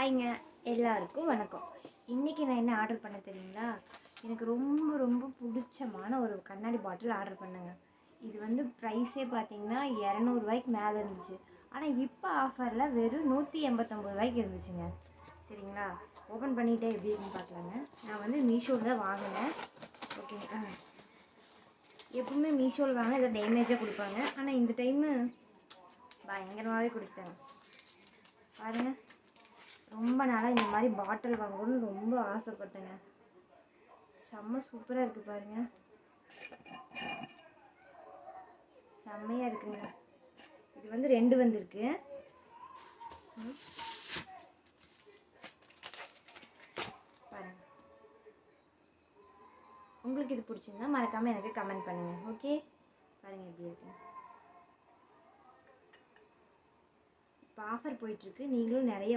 ஹாய்ங்க, எல்லாருக்கும் வணக்கம். இன்றைக்கி நான் என்ன ஆர்டர் பண்ண தெரியுங்களா? எனக்கு ரொம்ப ரொம்ப பிடிச்சமான ஒரு கண்ணாடி பாட்டில் ஆர்டர் பண்ணேங்க. இது வந்து ப்ரைஸே பார்த்தீங்கன்னா 200 மேலே இருந்துச்சு. ஆனால் இப்போ ஆஃபரில் வெறும் 189 இருந்துச்சுங்க. சரிங்களா, ஓப்பன் பண்ணிவிட்டு எப்படி இருக்குன்னு பார்க்கலாங்க. நான் வந்து மீஷோவில் தான் வாங்கினேன். ஓகேங்க, எப்பவுமே மீஷோவில் வாங்கினா இதை டேமேஜாக கொடுப்பாங்க. ஆனால் இந்த டைமு பயங்கரமாகவே கொடுத்தாங்க. பாருங்கள், ரொம்ப நாளாக இந்த மாதிரி பாட்டில் வாங்கணும்னு ரொம்ப ஆசைப்பட்டேங்க. செம்ம சூப்பராக இருக்குது பாருங்கள், செம்மையாக இருக்குங்க. இது வந்து 2 வந்திருக்கு. பாருங்கள், உங்களுக்கு இது பிடிச்சிருந்தா மறக்காமல் எனக்கு கமெண்ட் பண்ணுங்கள். ஓகே, பாருங்கள் எப்படி இருக்கு. இப்போ ஆஃபர் போயிட்டுருக்கு, நீங்களும் நிறைய